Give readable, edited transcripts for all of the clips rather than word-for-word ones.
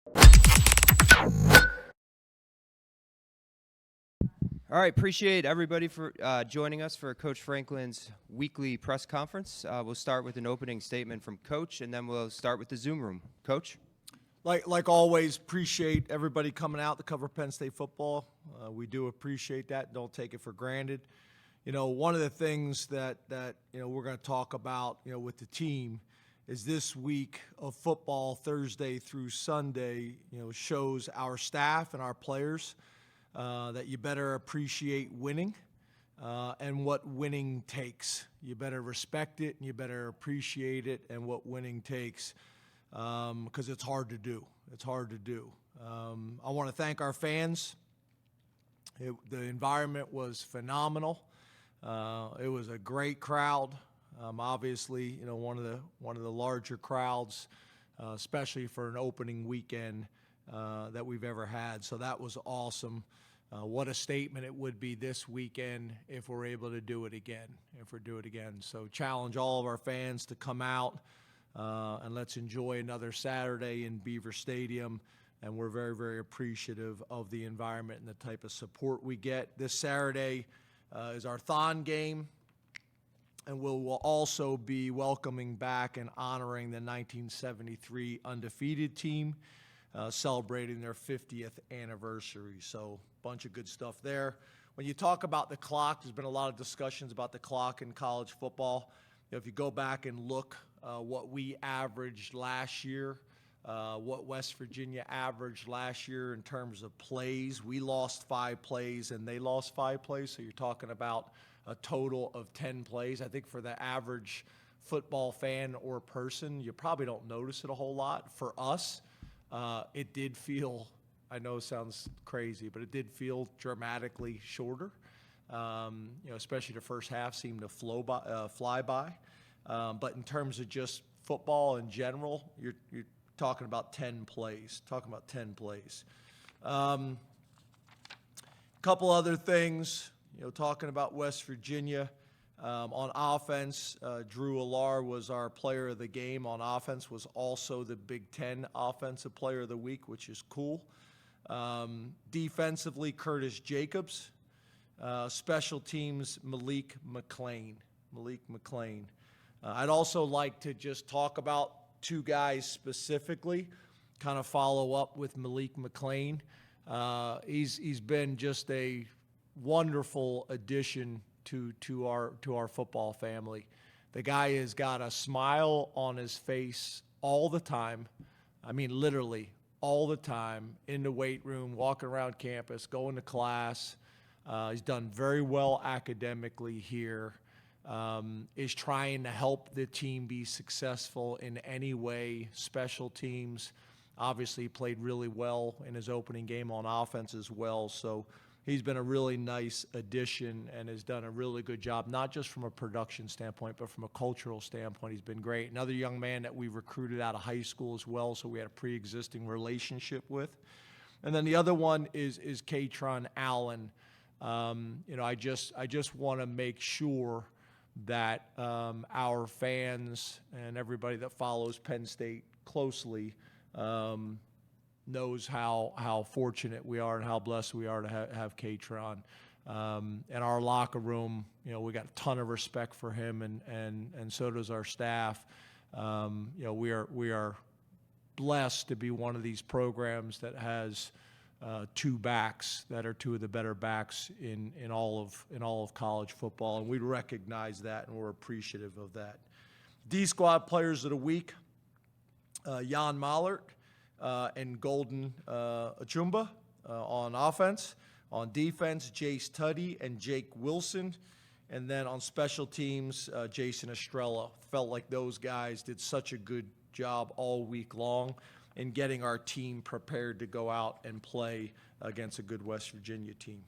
All right, appreciate everybody for joining us for Coach Franklin's weekly press conference. We'll start with an opening statement from Coach, and then we'll start with the Zoom room. Coach? Like always, appreciate everybody coming out to cover Penn State football. We do appreciate that. Don't take it for granted. You know, one of the things that we're going to talk about, with the team is this week of football, Thursday through Sunday, shows our staff and our players that you better appreciate winning and what winning takes. You better respect it and you better appreciate it and what winning takes, because it's hard to do. It's hard to do. I want to thank our fans. The environment was phenomenal. It was a great crowd. Obviously, one of the larger crowds, especially for an opening weekend that we've ever had. So that was awesome. What a statement it would be this weekend if we're able to do it again. So challenge all of our fans to come out and let's enjoy another Saturday in Beaver Stadium. And we're very, very appreciative of the environment and the type of support we get. This Saturday is our Thon game. And we'll also be welcoming back and honoring the 1973 undefeated team, celebrating their 50th anniversary. So a bunch of good stuff there. When you talk about the clock, there's been a lot of discussions about the clock in college football. If you go back and look what we averaged last year, what West Virginia averaged last year in terms of plays, we lost 5 plays and they lost 5 plays. So you're talking about a total of 10 plays. I think for the average football fan or person, you probably don't notice it a whole lot. For us, it did feel, I know it sounds crazy, but it did feel dramatically shorter. Especially the first half seemed to fly by. But in terms of just football in general, you're talking about 10 plays. Couple other things. Talking about West Virginia, on offense, Drew Allar was our player of the game. On offense was also the Big Ten Offensive Player of the Week, which is cool. Defensively, Curtis Jacobs. Special teams, Malik McClain. I'd also like to just talk about 2 guys specifically, kind of follow up with Malik McClain. He's been just a wonderful addition to our football family. The guy has got a smile on his face all the time. I mean, literally all the time, in the weight room, walking around campus, going to class. He's done very well academically here. Is trying to help the team be successful in any way. Special teams, obviously played really well in his opening game on offense as well. So he's been a really nice addition and has done a really good job, not just from a production standpoint, but from a cultural standpoint. He's been great. Another young man that we recruited out of high school as well, so we had a pre-existing relationship with. And then the other one is Katron Allen. I just want to make sure that our fans and everybody that follows Penn State closely knows how fortunate we are and how blessed we are to have Katron. In our locker room, we got a ton of respect for him, and so does our staff. We are blessed to be one of these programs that has 2 backs that are 2 of the better backs in all of college football, and we recognize that and we're appreciative of that. D Squad Players of the Week, Jan Mallert and Golden Achumba on offense. On defense, Jace Tuddy and Jake Wilson. And then on special teams, Jason Estrella. Felt like those guys did such a good job all week long in getting our team prepared to go out and play against a good West Virginia team.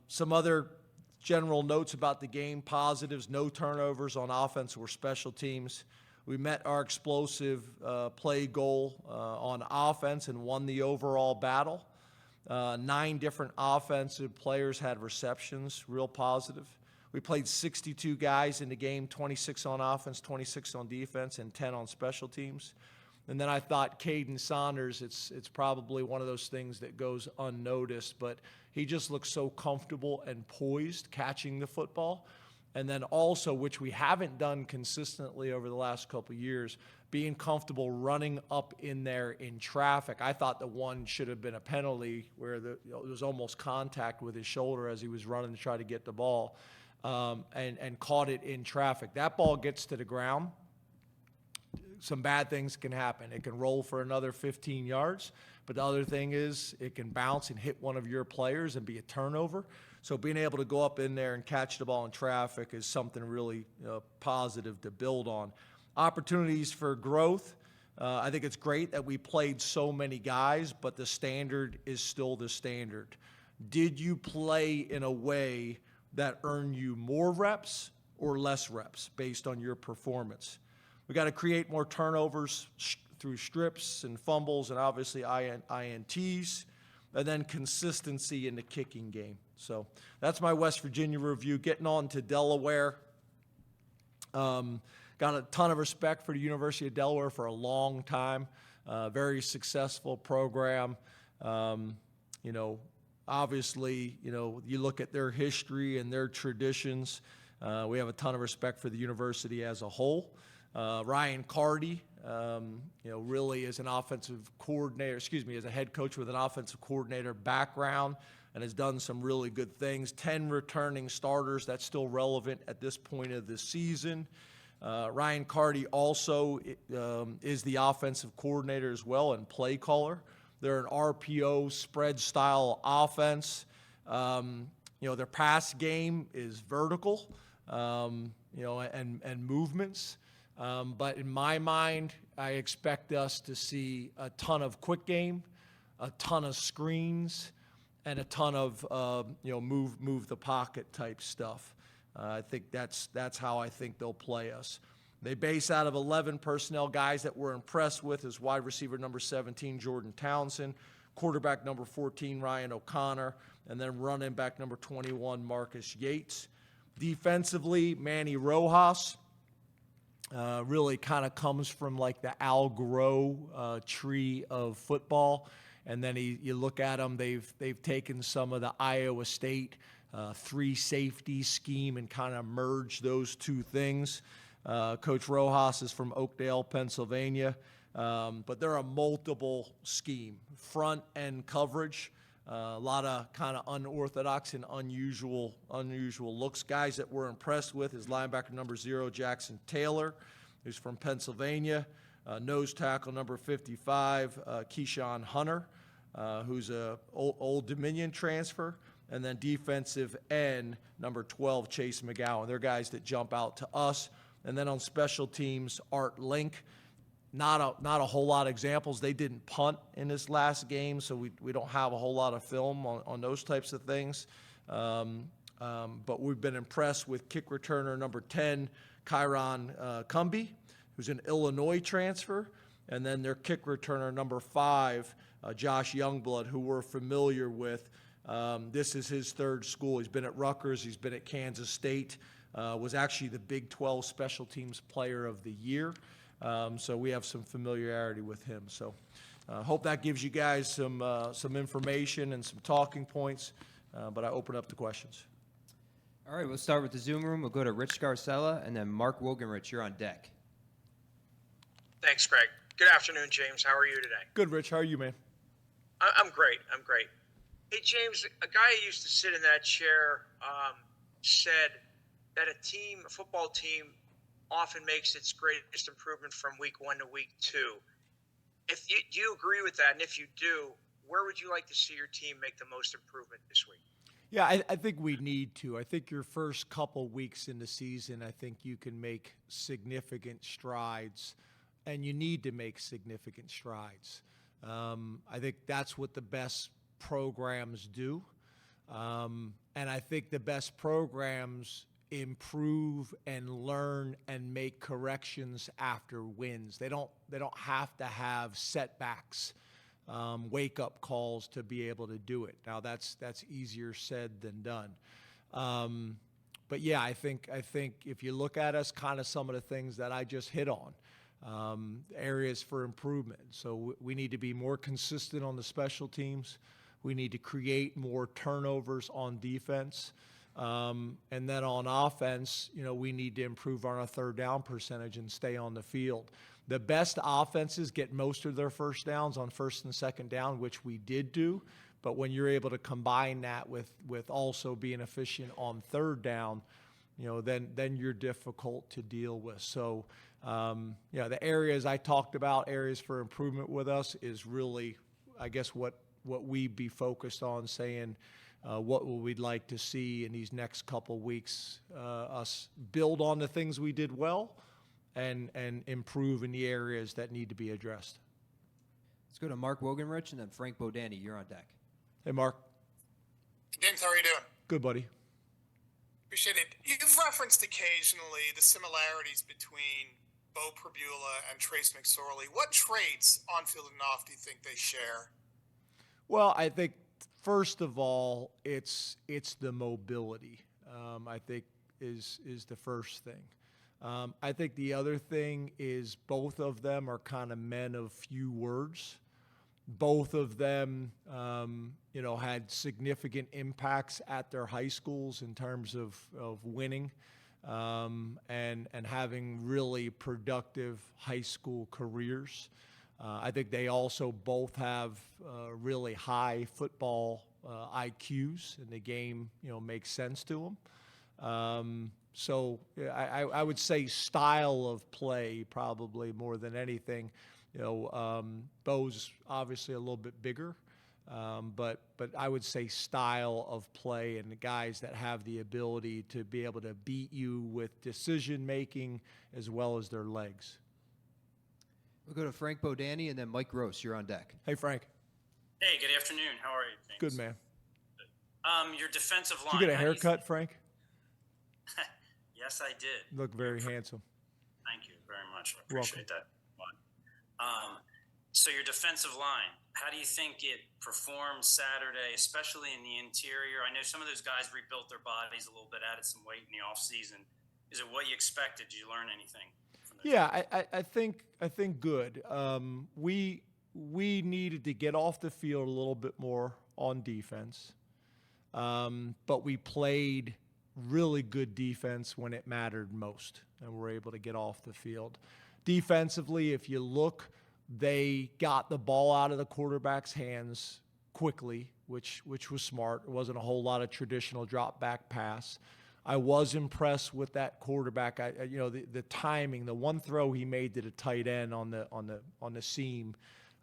Some other general notes about the game, positives: no turnovers on offense or special teams. We met our explosive play goal on offense and won the overall battle. 9 different offensive players had receptions, real positive. We played 62 guys in the game, 26 on offense, 26 on defense, and 10 on special teams. And then I thought Caden Saunders, it's probably one of those things that goes unnoticed, but he just looks so comfortable and poised catching the football. And then also, which we haven't done consistently over the last couple of years, being comfortable running up in there in traffic. I thought the one should have been a penalty where there was almost contact with his shoulder as he was running to try to get the ball, and caught it in traffic. That ball gets to the ground, some bad things can happen. It can roll for another 15 yards, but the other thing is it can bounce and hit one of your players and be a turnover. So being able to go up in there and catch the ball in traffic is something really positive to build on. Opportunities for growth. I think it's great that we played so many guys, but the standard is still the standard. Did you play in a way that earned you more reps or less reps based on your performance? We got to create more turnovers through strips and fumbles and obviously INTs, and then consistency in the kicking game. So that's my West Virginia review. Getting on to Delaware. Got a ton of respect for the University of Delaware for a long time. Very successful program. Obviously, you look at their history and their traditions. We have a ton of respect for the university as a whole. Ryan Carty, really is an offensive coordinator, as a head coach with an offensive coordinator background and has done some really good things. 10 returning starters, that's still relevant at this point of the season. Ryan Carty also is the offensive coordinator as well and play caller. They're an RPO spread style offense. Their pass game is vertical, and movements. But in my mind, I expect us to see a ton of quick game, a ton of screens, and a ton of move the pocket type stuff. I think that's how I think they'll play us. They base out of 11 personnel guys that we're impressed with is wide receiver number 17, Jordan Townsend, quarterback number 14, Ryan O'Connor, and then running back number 21, Marcus Yates. Defensively, Manny Rojas really kind of comes from like the Al Groh tree of football. And then you look at them, they've taken some of the Iowa State three safety scheme and kind of merged those two things. Coach Rojas is from Oakdale, Pennsylvania, but they're a multiple scheme, front end coverage, a lot of kind of unorthodox and unusual looks. Guys that we're impressed with is linebacker number 0, Jackson Taylor, who's from Pennsylvania, nose tackle number 55, Keyshawn Hunter, who's a Old Dominion transfer, and then defensive end number 12, Chase McGowan. They're guys that jump out to us. And then on special teams, Art Link, not a whole lot of examples. They didn't punt in this last game, so we don't have a whole lot of film on those types of things. But we've been impressed with kick returner number 10, Kyron Cumby, who's an Illinois transfer, and then their kick returner number 5, Josh Youngblood, who we're familiar with. This is his third school. He's been at Rutgers. He's been at Kansas State. Was actually the Big 12 Special Teams Player of the Year. So we have some familiarity with him. So hope that gives you guys some information and some talking points. But I open up to questions. All right, we'll start with the Zoom room. We'll go to Rich Garcella, and then Mark Wogenrich, you're on deck. Thanks, Greg. Good afternoon, James. How are you today? Good, Rich. How are you, man? I'm great. Hey, James, a guy who used to sit in that chair said that a football team, often makes its greatest improvement from week 1 to week 2. Do you agree with that? And if you do, where would you like to see your team make the most improvement this week? Yeah, I think we need to. I think your first couple weeks in the season, I think you can make significant strides, and you need to make significant strides. I think that's what the best programs do. And I think the best programs improve and learn and make corrections after wins. They don't have to have setbacks, wake-up calls to be able to do it. Now that's easier said than done. But yeah, I think if you look at us, kind of some of the things that I just hit on, areas for improvement. So we need to be more consistent on the special teams. We need to create more turnovers on defense. And then on offense, we need to improve on our third down percentage and stay on the field. The best offenses get most of their first downs on first and second down, which we did do. But when you're able to combine that with also being efficient on third down, then you're difficult to deal with. So, the areas I talked about, areas for improvement with us, is really, I guess, what we be focused on, saying what we'd like to see in these next couple weeks, us build on the things we did well and improve in the areas that need to be addressed. Let's go to Mark Wogenrich and then Frank Bodani. You're on deck. Hey, Mark. James, how are you doing? Good, buddy. Appreciate it. You've referenced occasionally the similarities between Bo Prabula and Trace McSorley. What traits, on field and off, do you think they share? Well, I think first of all, it's the mobility. I think is the first thing. I think the other thing is both of them are kind of men of few words. Both of them, had significant impacts at their high schools in terms of winning and having really productive high school careers. I think they also both have really high football IQs, and the game, makes sense to them. So I would say style of play probably more than anything. Bo's obviously a little bit bigger, but I would say style of play and the guys that have the ability to be able to beat you with decision making as well as their legs. We'll go to Frank Bodani and then Mike Gross. You're on deck. Hey, Frank. Hey, good afternoon. How are you? James? Good, man. Your defensive line. Did you get a haircut, Frank? Yes, I did. Look very handsome. Thank you very much. I appreciate that. So your defensive line, how do you think it performed Saturday, especially in the interior? I know some of those guys rebuilt their bodies a little bit, added some weight in the offseason. Is it what you expected? Did you learn anything from those guys? I think good. We needed to get off the field a little bit more on defense, but we played really good defense when it mattered most, and we're able to get off the field. Defensively, if you look, they got the ball out of the quarterback's hands quickly, which was smart. It wasn't a whole lot of traditional drop back pass. I was impressed with that quarterback. The timing, the one throw he made to the tight end on the seam,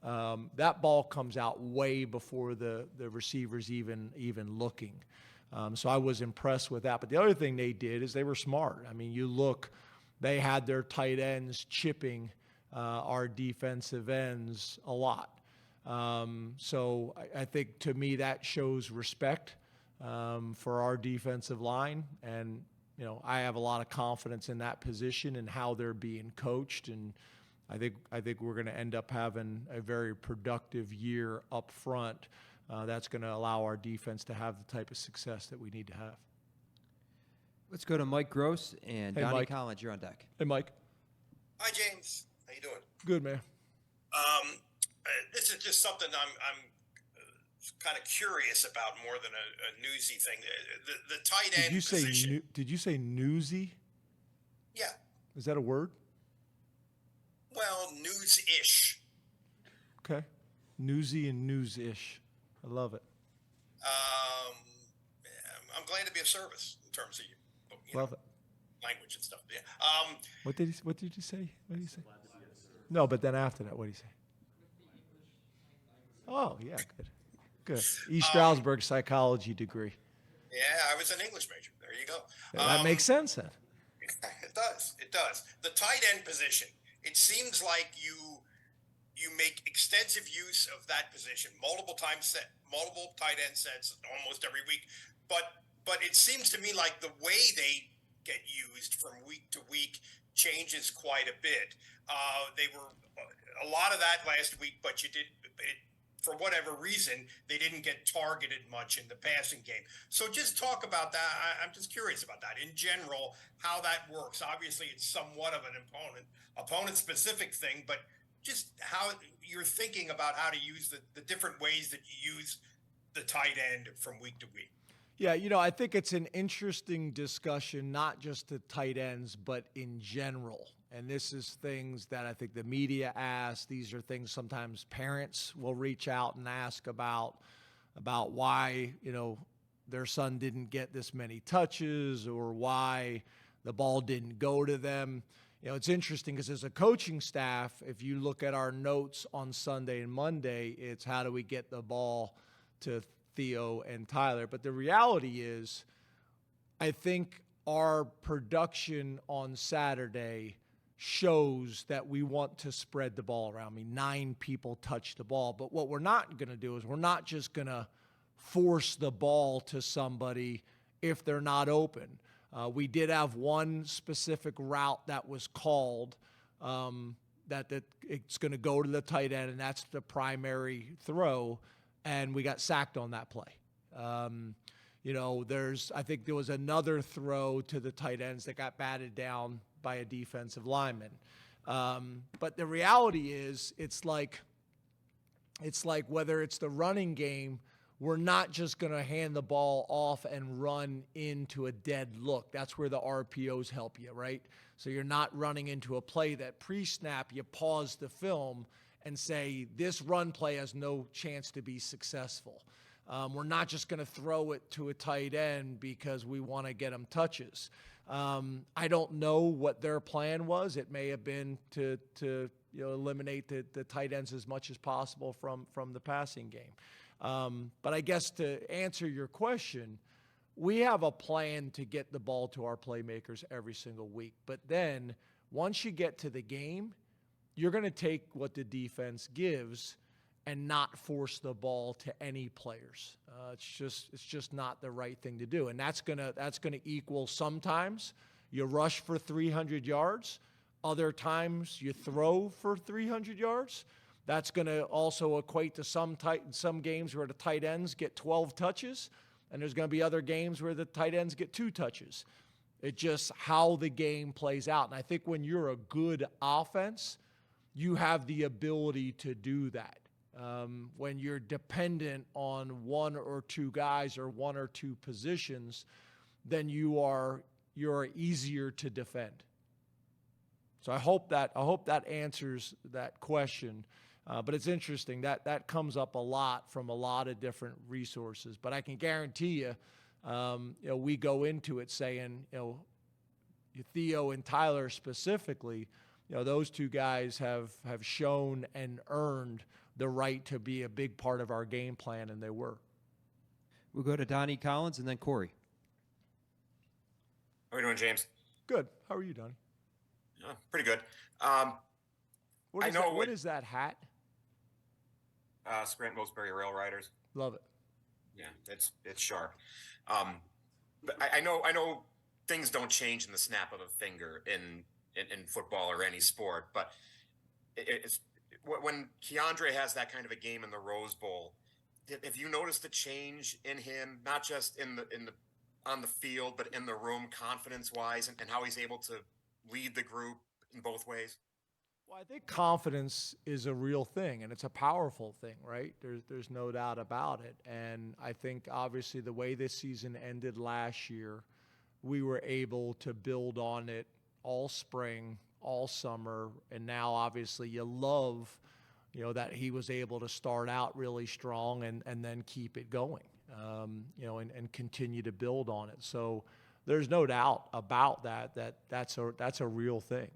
that ball comes out way before the receivers even looking. So I was impressed with that. But the other thing they did is they were smart. I mean, you look, they had their tight ends chipping our defensive ends a lot. So I think to me that shows respect for our defensive line. And, I have a lot of confidence in that position and how they're being coached. And I think we're going to end up having a very productive year up front. That's going to allow our defense to have the type of success that we need to have. Let's go to Mike Gross and Hey, Donnie Mike. Collins. You're on deck. Hey, Mike. Hi, James. How you doing? Good, man. This is just something I'm kind of curious about more than a newsy thing. The tight end position. Did you say newsy? Yeah. Is that a word? Well, news-ish. Okay. Newsy and news-ish. I love it. I'm glad to be of service in terms of Love it. language and stuff. Yeah. What did you say? What did you say? No, but then after that, what did he say? Oh, yeah, good. East Stroudsburg psychology degree. Yeah, I was an English major. There you go. That makes sense then. It does. It does. The tight end position. It seems like you make extensive use of that position, multiple tight end sets almost every week. But it seems to me like the way they get used from week to week changes quite a bit. They were a lot of that last week, but for whatever reason, they didn't get targeted much in the passing game. So just talk about that. I'm just curious about that in general, how that works. Obviously, it's somewhat of an opponent-specific thing, but just how you're thinking about how to use the different ways that you use the tight end from week to week. Yeah, I think it's an interesting discussion, not just the tight ends, but in general. And this is things that I think the media asks. These are things sometimes parents will reach out and ask about why, their son didn't get this many touches or why the ball didn't go to them. It's interesting because as a coaching staff, if you look at our notes on Sunday and Monday, it's how do we get the ball to Theo and Tyler. But the reality is, I think our production on Saturday shows that we want to spread the ball around. 9 people touched the ball. But what we're not going to do is we're not just going to force the ball to somebody if they're not open. We did have one specific route that was called that it's going to go to the tight end, and that's the primary throw, and we got sacked on that play. I think there was another throw to the tight ends that got batted down by a defensive lineman. But the reality is, it's like whether it's the running game, we're not just going to hand the ball off and run into a dead look. That's where the RPOs help you, right? So you're not running into a play that pre-snap, you pause the film and say, this run play has no chance to be successful. We're not just going to throw it to a tight end because we want to get them touches. I don't know what their plan was. It may have been to eliminate the tight ends as much as possible from the passing game. But I guess to answer your question, we have a plan to get the ball to our playmakers every single week. But then once you get to the game, you're going to take what the defense gives and not force the ball to any players. It's just not the right thing to do. And that's gonna equal sometimes you rush for 300 yards, other times you throw for 300 yards. That's going to also equate to some games where the tight ends get 12 touches, and there's going to be other games where the tight ends get 2 touches. It's just how the game plays out. And I think when you're a good offense, you have the ability to do that. When you're dependent on 1 or 2 guys or 1 or 2 positions, then you're easier to defend. So I hope that answers that question. But it's interesting that comes up a lot from a lot of different resources. But I can guarantee you, we go into it saying, Theo and Tyler specifically, those 2 guys have shown and earned the right to be a big part of our game plan, and they were. We'll go to Donnie Collins and then Corey. How are we doing, James? Good. How are you, Donnie? Pretty good. What is that hat? Scranton Wilkes-Barre Rail Riders. Love it. Yeah, it's sharp. But I know things don't change in the snap of a finger in football or any sport, but it's when Keandre has that kind of a game in the Rose Bowl. Have you noticed the change in him, not just on the field, but in the room, confidence-wise, and how he's able to lead the group in both ways? Well, I think confidence is a real thing, and it's a powerful thing, right? There's no doubt about it. And I think, obviously, the way this season ended last year, we were able to build on it all spring, all summer, and now, obviously, you love, that he was able to start out really strong and then keep it going, and continue to build on it. So there's no doubt about that's a real thing.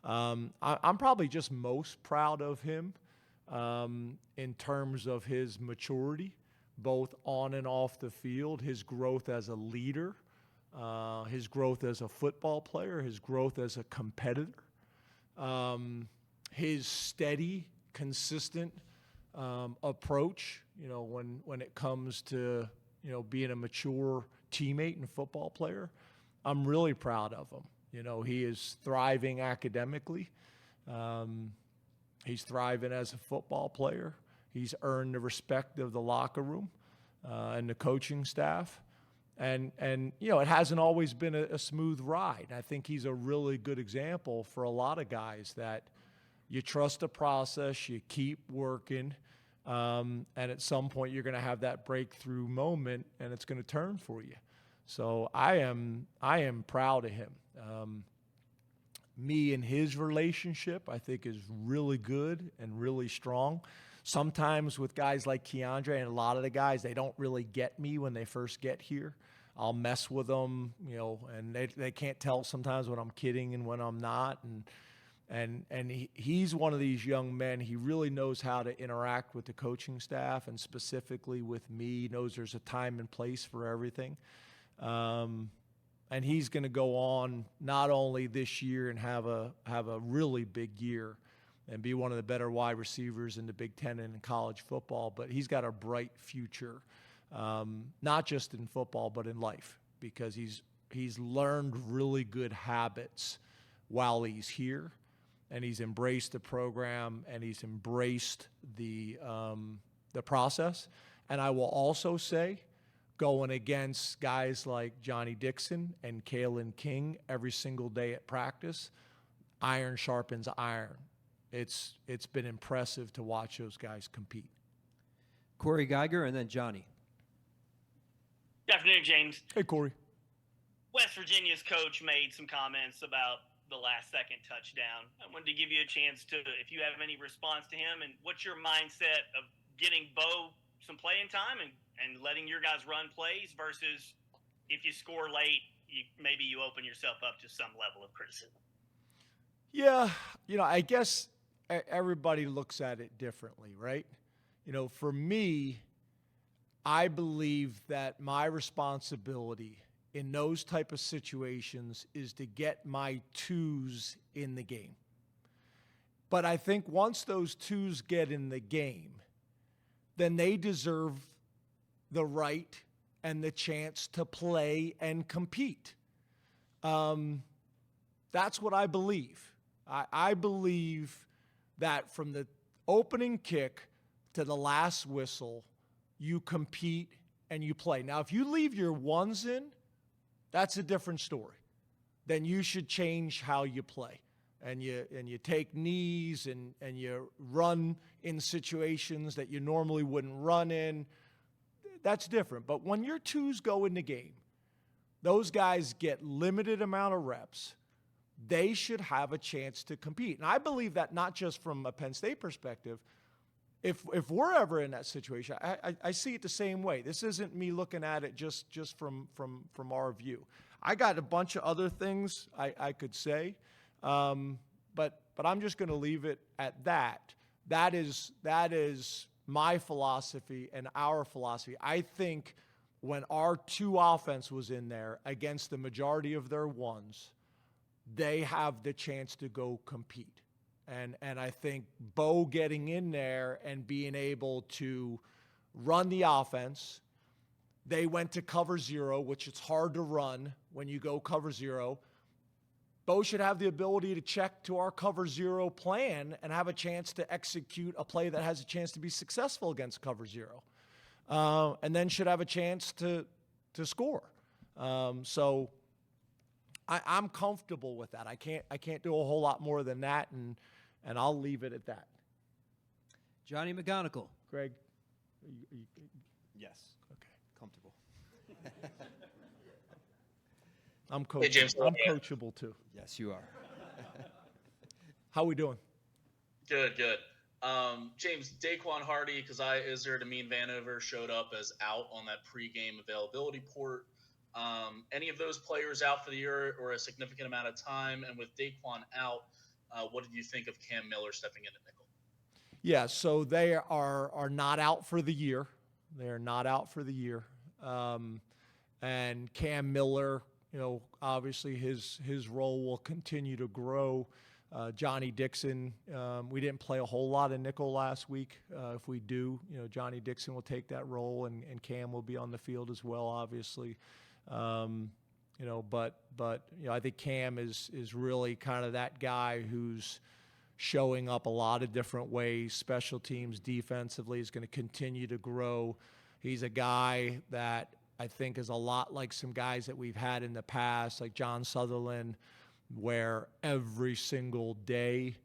I'm probably just most proud of him in terms of his maturity, both on and off the field, his growth as a leader, his growth as a football player, his growth as a competitor, his steady, consistent approach, when it comes to, being a mature teammate and football player. I'm really proud of him. He is thriving academically. He's thriving as a football player. He's earned the respect of the locker room and the coaching staff. And it hasn't always been a smooth ride. I think he's a really good example for a lot of guys that you trust the process, you keep working, and at some point you're going to have that breakthrough moment, and it's going to turn for you. So I am proud of him. Me and his relationship, I think, is really good and really strong. Sometimes with guys like Keandre and a lot of the guys, they don't really get me when they first get here. I'll mess with them, and they can't tell sometimes when I'm kidding and when I'm not. And he's one of these young men. He really knows how to interact with the coaching staff and specifically with me. He knows there's a time and place for everything. And he's going to go on not only this year and have a really big year and be one of the better wide receivers in the Big Ten and in college football, but he's got a bright future, not just in football but in life, because he's learned really good habits while he's here, and he's embraced the program and he's embraced the process. And I will also say, going against guys like Johnny Dixon and Kalen King every single day at practice, iron sharpens iron. It's been impressive to watch those guys compete. Corey Geiger and then Johnny. Good afternoon, James. Hey, Corey. West Virginia's coach made some comments about the last-second touchdown. I wanted to give you a chance to, if you have any response to him, and what's your mindset of getting Bo some playing time and letting your guys run plays versus if you score late, maybe you open yourself up to some level of criticism? Yeah, I guess everybody looks at it differently, right? For me, I believe that my responsibility in those type of situations is to get my twos in the game. But I think once those twos get in the game, then they deserve the right and the chance to play and compete. That's what I believe. I believe that from the opening kick to the last whistle, you compete and you play. Now, if you leave your ones in, that's a different story. Then you should change how you play. And you take knees and you run in situations that you normally wouldn't run in. That's different. But when your twos go in the game, those guys get limited amount of reps. They should have a chance to compete. And I believe that not just from a Penn State perspective. If we're ever in that situation, I see it the same way. This isn't me looking at it just from our view. I got a bunch of other things I could say, but I'm just going to leave it at that. That is my philosophy and our philosophy. I think when our two offense was in there against the majority of their ones, they have the chance to go compete. And I think Bo getting in there and being able to run the offense, they went to cover zero, which it's hard to run when you go cover zero. Bo should have the ability to check to our cover zero plan and have a chance to execute a play that has a chance to be successful against cover zero. And then should have a chance to score. So I'm comfortable with that. I can't do a whole lot more than that, and I'll leave it at that. Johnny McGonigal. Greg? Yes. Okay. Comfortable. I'm coachable. Hey, James. I'm coachable too. Yes, you are. How we doing? Good. James, Daquan Hardy, Izzard and Amin Vanover showed up as out on that pregame availability port. Any of those players out for the year or a significant amount of time? And with Daquan out, what did you think of Cam Miller stepping into nickel? Yeah, so they are not out for the year. They are not out for the year. And Cam Miller, obviously his role will continue to grow. Johnny Dixon, we didn't play a whole lot of nickel last week. If we do, Johnny Dixon will take that role, and Cam will be on the field as well, obviously. But I think Cam is really kind of that guy who's showing up a lot of different ways. Special teams defensively is going to continue to grow. He's a guy that I think is a lot like some guys that we've had in the past, like John Sutherland, where every single day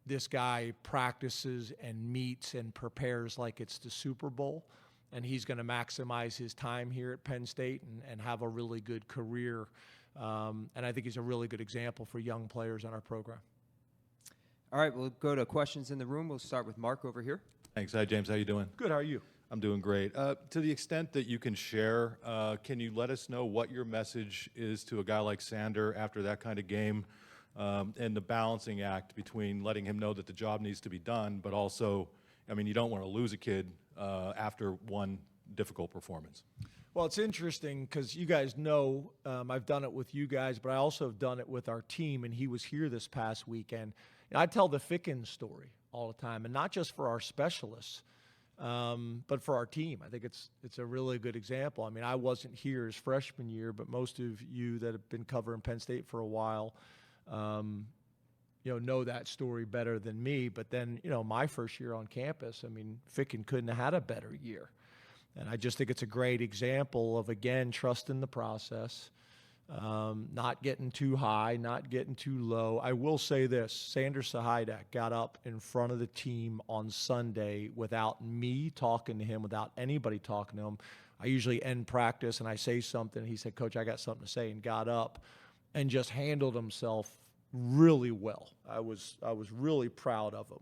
this guy practices and meets and prepares like it's the Super Bowl. And he's going to maximize his time here at Penn State and have a really good career. And I think he's a really good example for young players on our program. All right, we'll go to questions in the room. We'll start with Mark over here. Thanks. Hi, James. How you doing? Good. How are you? I'm doing great. To the extent that you can share, can you let us know what your message is to a guy like Sander after that kind of game, and the balancing act between letting him know that the job needs to be done, but also, I mean, you don't want to lose a kid after one difficult performance. Well, it's interesting because you guys know I've done it with you guys, but I also have done it with our team, and he was here this past weekend. And I tell the Ficken story all the time, and not just for our specialists, but for our team. I think it's a really good example. I mean, I wasn't here his freshman year, but most of you that have been covering Penn State for a while, know that story better than me. But then, my first year on campus, I mean, Ficken couldn't have had a better year. And I just think it's a great example of, again, trusting the process, not getting too high, not getting too low. I will say this, Sander Sahaydak got up in front of the team on Sunday without me talking to him, without anybody talking to him. I usually end practice and I say something. He said, "Coach, I got something to say," and got up and just handled himself really well. I was really proud of him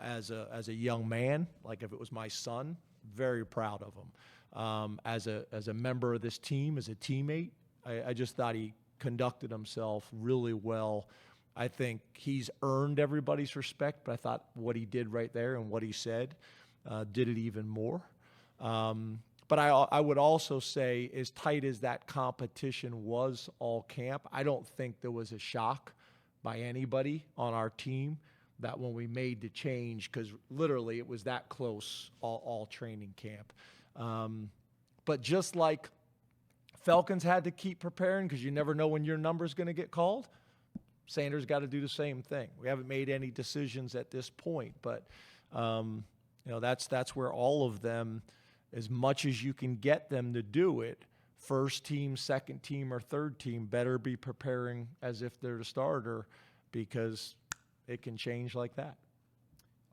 as a young man. Like if it was my son, very proud of him. As a member of this team, as a teammate, I just thought he conducted himself really well. I think he's earned everybody's respect, but I thought what he did right there and what he said did it even more. But I would also say, as tight as that competition was all camp, I don't think there was a shock by anybody on our team that when we made the change, because literally it was that close all training camp. But just like Falcons had to keep preparing because you never know when your number's going to get called, Sanders got to do the same thing. We haven't made any decisions at this point, but that's where all of them, as much as you can get them to do it, first team, second team, or third team better be preparing as if they're the starter, because it can change like that.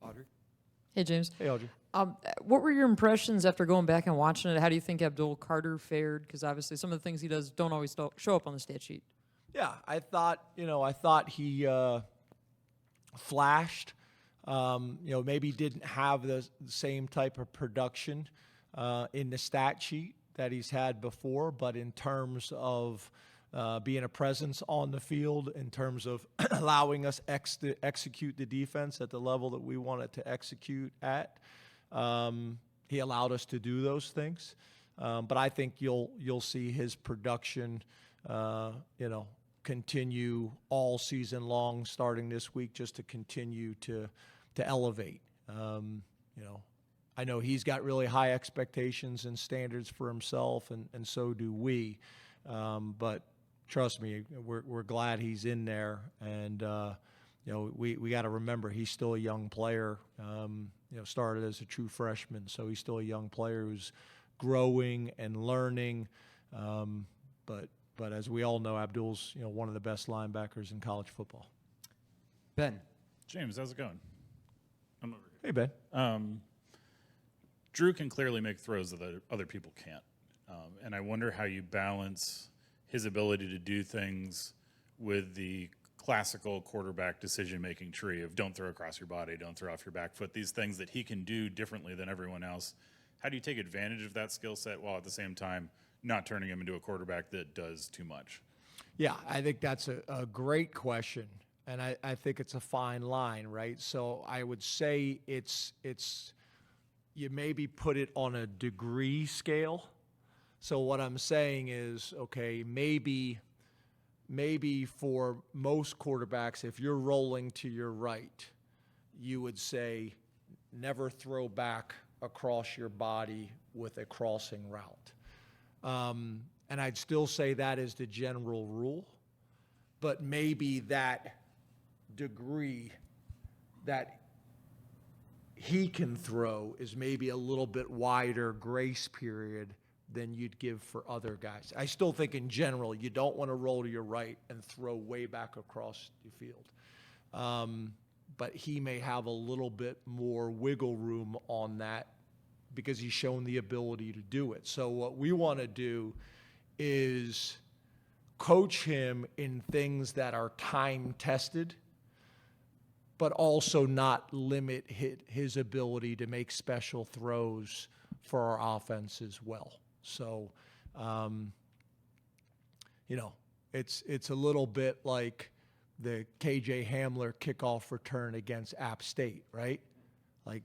Audrey? Hey, James. Hey, Audrey. What were your impressions after going back and watching it? How do you think Abdul Carter fared? Because obviously some of the things he does don't always show up on the stat sheet. Yeah, I thought he flashed. Maybe didn't have the same type of production in the stat sheet that he's had before, but in terms of being a presence on the field, in terms of allowing us to execute the defense at the level that we wanted to execute at, he allowed us to do those things. But I think you'll see his production, continue all season long, starting this week, just to continue to elevate. I know he's got really high expectations and standards for himself, and so do we. But trust me, we're glad he's in there, and we got to remember he's still a young player. Started as a true freshman, so he's still a young player who's growing and learning. But as we all know, Abdul's one of the best linebackers in college football. Ben. James, how's it going? I'm over here. Hey, Ben. Drew can clearly make throws that other people can't. And I wonder how you balance his ability to do things with the classical quarterback decision-making tree of don't throw across your body, don't throw off your back foot, these things that he can do differently than everyone else. How do you take advantage of that skill set while at the same time not turning him into a quarterback that does too much? Yeah, I think that's a great question. And I think it's a fine line, right? So I would say it's you maybe put it on a degree scale. So what I'm saying is, okay, maybe for most quarterbacks, if you're rolling to your right, you would say never throw back across your body with a crossing route. And I'd still say that is the general rule, but maybe that degree that he can throw is maybe a little bit wider grace period than you'd give for other guys. I still think in general, you don't want to roll to your right and throw way back across the field. But he may have a little bit more wiggle room on that because he's shown the ability to do it. So what we want to do is coach him in things that are time tested, but also not limit his ability to make special throws for our offense as well. So, it's a little bit like the KJ Hamler kickoff return against App State, right? Like,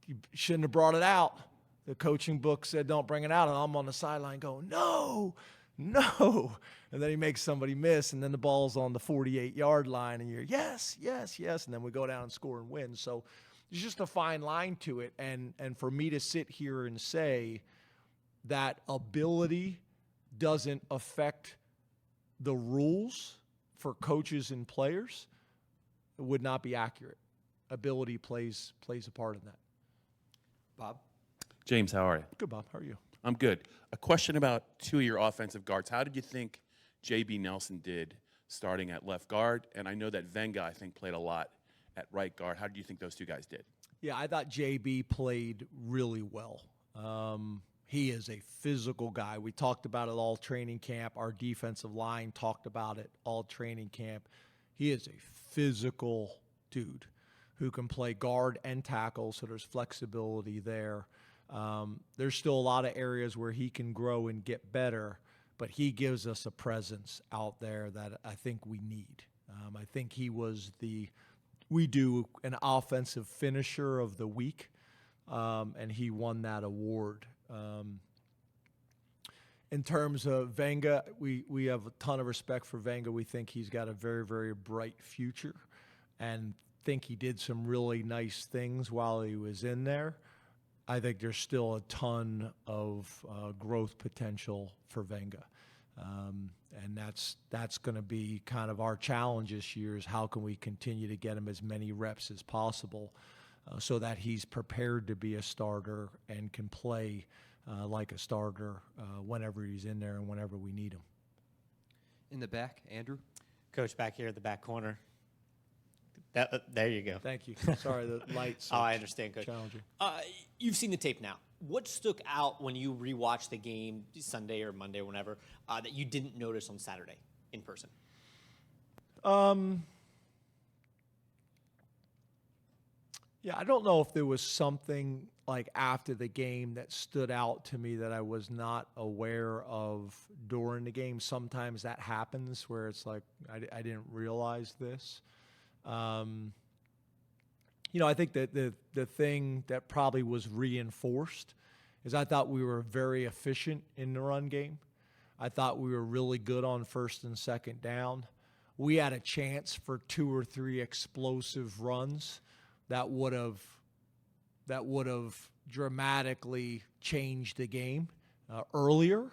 you shouldn't have brought it out. The coaching book said don't bring it out, and I'm on the sideline going, no. And then he makes somebody miss, and then the ball's on the 48-yard line, and you're, yes, and then we go down and score and win. So there's just a fine line to it, and for me to sit here and say that ability doesn't affect the rules for coaches and players, it would not be accurate. Ability plays a part in that. Bob? James, how are you? Good, Bob. How are you? I'm good. A question about two of your offensive guards. How did you think J.B. Nelson did starting at left guard? And I know that Venga, I think, played a lot at right guard. How did you think those two guys did? Yeah, I thought JB played really well. He is a physical guy. We talked about it all training camp. Our defensive line talked about it all training camp. He is a physical dude who can play guard and tackle, so there's flexibility there. There's still a lot of areas where he can grow and get better, but he gives us a presence out there that I think we need. I think he was we do an offensive finisher of the week, and he won that award. In terms of Venga, we have a ton of respect for Venga. We think he's got a very, very bright future and think he did some really nice things while he was in there. I think there's still a ton of growth potential for Venga. And that's going to be kind of our challenge this year is how can we continue to get him as many reps as possible so that he's prepared to be a starter and can play like a starter whenever he's in there and whenever we need him. In the back, Andrew? Coach, back here at the back corner. There you go. Thank you. Sorry, the lights. Oh, I understand, Coach. Challenging. You've seen the tape now. What stuck out when you rewatched the game Sunday or Monday or whenever that you didn't notice on Saturday in person? Yeah, I don't know if there was something like after the game that stood out to me that I was not aware of during the game. Sometimes that happens where it's like I didn't realize this. I think that the thing that probably was reinforced is I thought we were very efficient in the run game. I thought we were really good on first and second down. We had a chance for 2 or 3 explosive runs that would have dramatically changed the game earlier,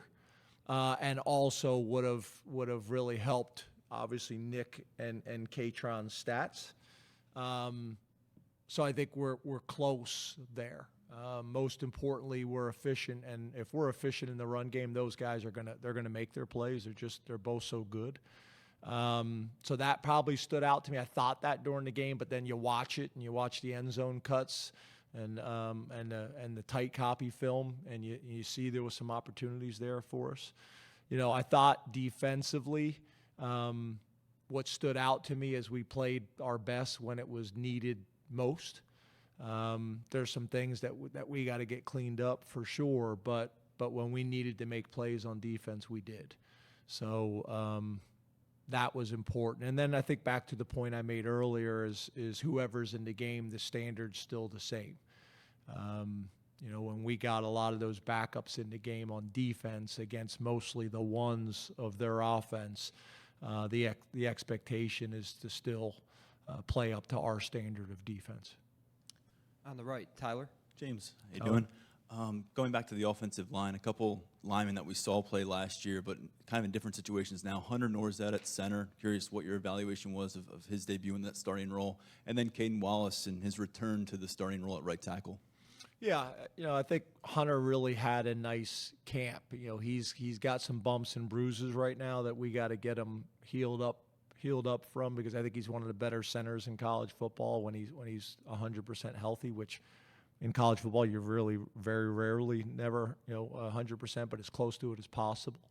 and also would have really helped, obviously, Nick and Katron's stats. So I think we're close there. Most importantly, we're efficient, and if we're efficient in the run game, those guys they're gonna make their plays. They're both so good. So that probably stood out to me. I thought that during the game, but then you watch it and you watch the end zone cuts and the tight copy film, and you see there was some opportunities there for us. I thought defensively, what stood out to me is we played our best when it was needed most. There's some things that we got to get cleaned up for sure, but when we needed to make plays on defense, we did. So that was important. And then I think back to the point I made earlier is whoever's in the game, the standard's still the same. When we got a lot of those backups in the game on defense against mostly the ones of their offense, the expectation is to still play up to our standard of defense. On the right, Tyler. James, how you Tyler. Going back to the offensive line, a couple linemen that we saw play last year, but kind of in different situations now. Hunter Norzad at center. Curious what your evaluation was of his debut in that starting role. And then Caden Wallace and his return to the starting role at right tackle. Yeah, I think Hunter really had a nice camp. He's got some bumps and bruises right now that we got to get him healed up from, because I think he's one of the better centers in college football when he's 100% healthy, which in college football you're really very rarely, never 100%, but as close to it as possible.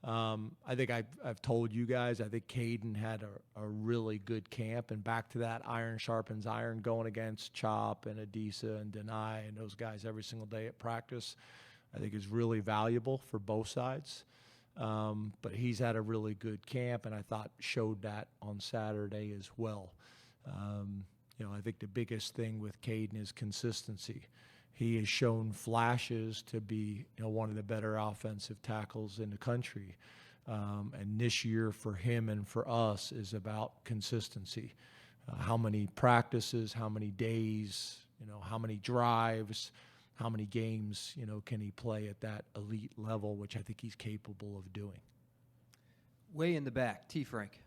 I think I've told you guys, I think Caden had a really good camp, and back to that iron sharpens iron, going against Chop and Adisa and Denai and those guys every single day at practice, I think is really valuable for both sides. But he's had a really good camp, and I thought showed that on Saturday as well. I think the biggest thing with Caden is consistency. He has shown flashes to be one of the better offensive tackles in the country. And this year for him and for us is about consistency. How many practices, how many days, how many drives, how many games, can he play at that elite level, which I think he's capable of doing. Way in the back, T. Frank.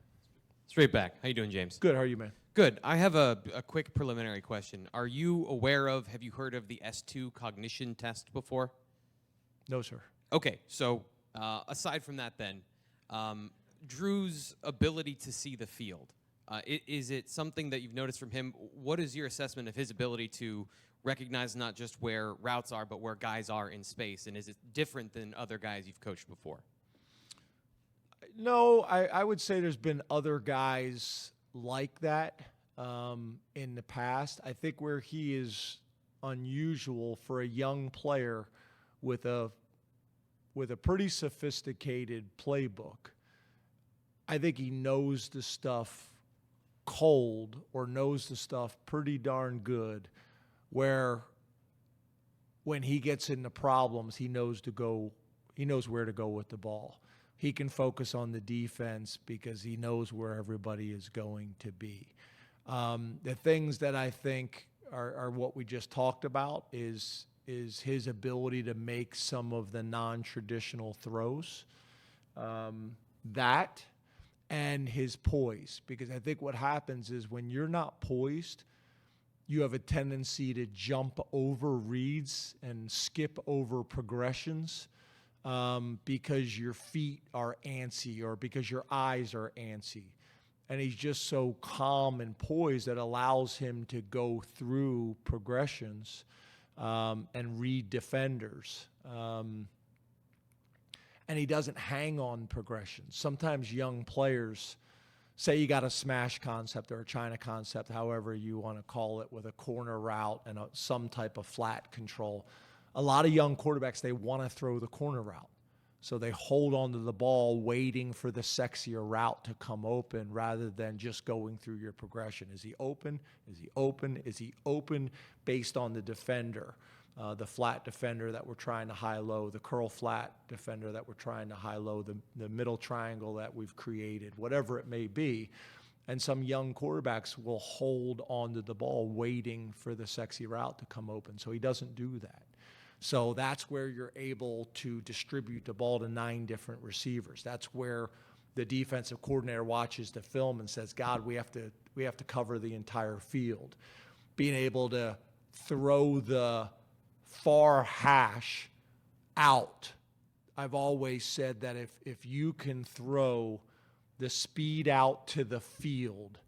Straight back. How you doing, James? Good. How are you, man? Good. I have a quick preliminary question. Are you aware of, have you heard of the S2 cognition test before? No, sir. Okay. So aside from that then, Drew's ability to see the field, is it something that you've noticed from him? What is your assessment of his ability to recognize not just where routes are, but where guys are in space? And is it different than other guys you've coached before? No, I would say there's been other guys like that in the past. I think where he is unusual for a young player with a pretty sophisticated playbook, I think he knows the stuff cold, or knows the stuff pretty darn good, where when he gets into problems, he knows where to go with the ball. He can focus on the defense because he knows where everybody is going to be. The things that I think are what we just talked about is his ability to make some of the non-traditional throws. That and his poise, because I think what happens is when you're not poised, you have a tendency to jump over reads and skip over progressions. Because your feet are antsy or because your eyes are antsy. And he's just so calm and poised that allows him to go through progressions and read defenders. And he doesn't hang on progressions. Sometimes young players, say you got a smash concept or a China concept, however you want to call it, with a corner route and some type of flat control. A lot of young quarterbacks, they want to throw the corner route. So they hold onto the ball waiting for the sexier route to come open rather than just going through your progression. Is he open? Is he open? Is he open based on the defender? The flat defender that we're trying to high-low, the curl flat defender that we're trying to high-low, the middle triangle that we've created, whatever it may be. And some young quarterbacks will hold onto the ball waiting for the sexy route to come open. So he doesn't do that. So that's where you're able to distribute the ball to 9 different receivers. That's where the defensive coordinator watches the film and says, God, we have to cover the entire field. Being able to throw the far hash out. I've always said that if you can throw the speed out to the field,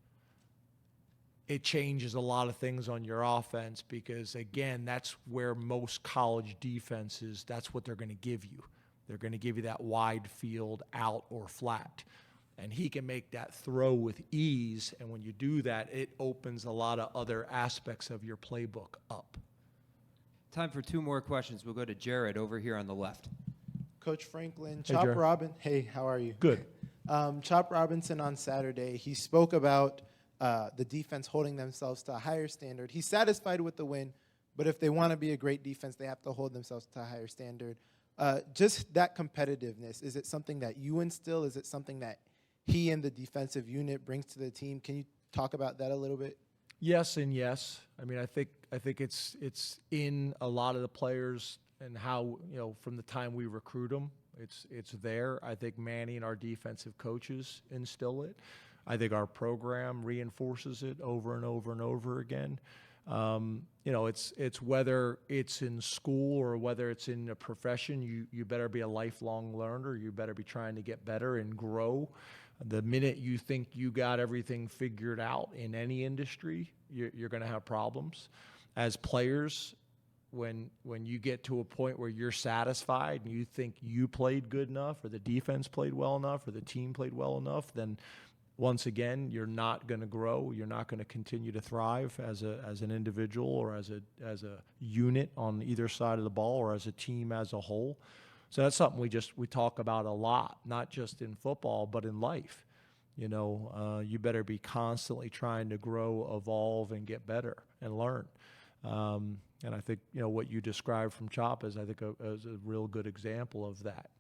it changes a lot of things on your offense, because, again, that's where most college defenses, that's what they're going to give you. They're going to give you that wide field out or flat. And he can make that throw with ease, and when you do that, it opens a lot of other aspects of your playbook up. Time for 2 more questions. We'll go to Jared over here on the left. Coach Franklin, Hey, Chop Jared. Hey, how are you? Good. Chop Robinson on Saturday, he spoke about the defense holding themselves to a higher standard. He's satisfied with the win, but if they want to be a great defense, they have to hold themselves to a higher standard. Just that competitiveness, is it something that you instill? Is it something that he and the defensive unit brings to the team? Can you talk about that a little bit? Yes and yes. I mean, I think think it's in a lot of the players and how, from the time we recruit them, it's there. I think Manny and our defensive coaches instill it. I think our program reinforces it over and over and over again. It's whether it's in school or whether it's in a profession, you better be a lifelong learner. You better be trying to get better and grow. The minute you think you got everything figured out in any industry, you're going to have problems. As players, when you get to a point where you're satisfied and you think you played good enough or the defense played well enough or the team played well enough, then once again, you're not going to grow. You're not going to continue to thrive as an individual or as a unit on either side of the ball or as a team as a whole. So that's something we talk about a lot, not just in football, but in life. You better be constantly trying to grow, evolve, and get better and learn. And I think, what you described from Chop is, I think, is a real good example of that.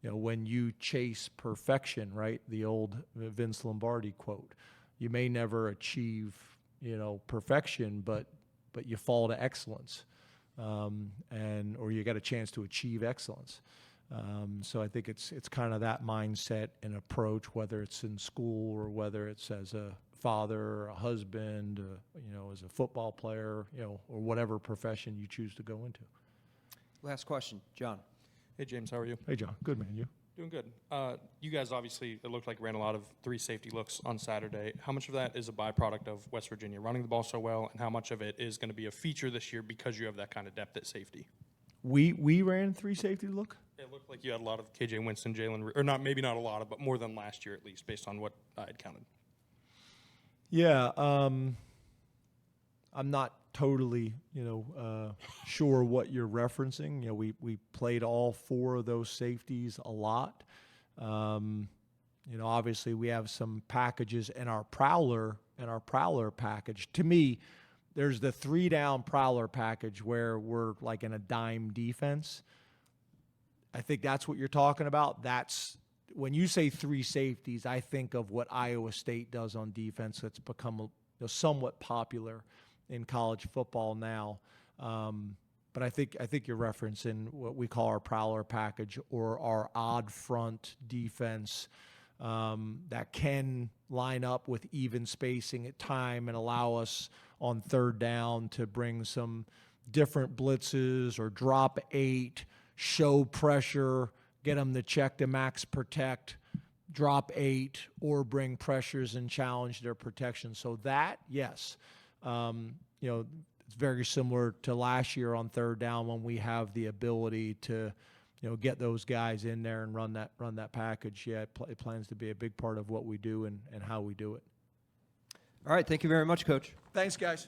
When you chase perfection, right? The old Vince Lombardi quote, you may never achieve, perfection, but you fall to excellence. Or you got a chance to achieve excellence. So I think it's kind of that mindset and approach, whether it's in school or whether it's as a father or a husband, as a football player, or whatever profession you choose to go into. Last question, John. Hey, James, how are you? Hey, John. Good, man. You? Doing good. You guys obviously, it looked like ran a lot of 3 safety looks on Saturday. How much of that is a byproduct of West Virginia running the ball so well, and how much of it is going to be a feature this year because you have that kind of depth at safety? We ran 3 safety look? It looked like you had a lot of KJ Winston, Jalen, or maybe not a lot, but more than last year at least, based on what I had counted. Yeah, I'm not totally, sure what you're referencing. We played all 4 of those safeties a lot. Obviously we have some packages in our prowler package. To me, there's the 3-down prowler package where we're like in a dime defense. I think that's what you're talking about. That's when you say 3 safeties, I think of what Iowa State does on defense. That's become somewhat popular in college football now. But I think you're referencing what we call our prowler package or our odd front defense that can line up with even spacing at time and allow us on 3rd down to bring some different blitzes or drop 8, show pressure, get them to check to max protect, drop 8, or bring pressures and challenge their protection. So that, yes, it's very similar to last year on 3rd down when we have the ability to, get those guys in there and run that package. Yeah, it plans to be a big part of what we do and how we do it. All right, thank you very much, Coach. Thanks, guys.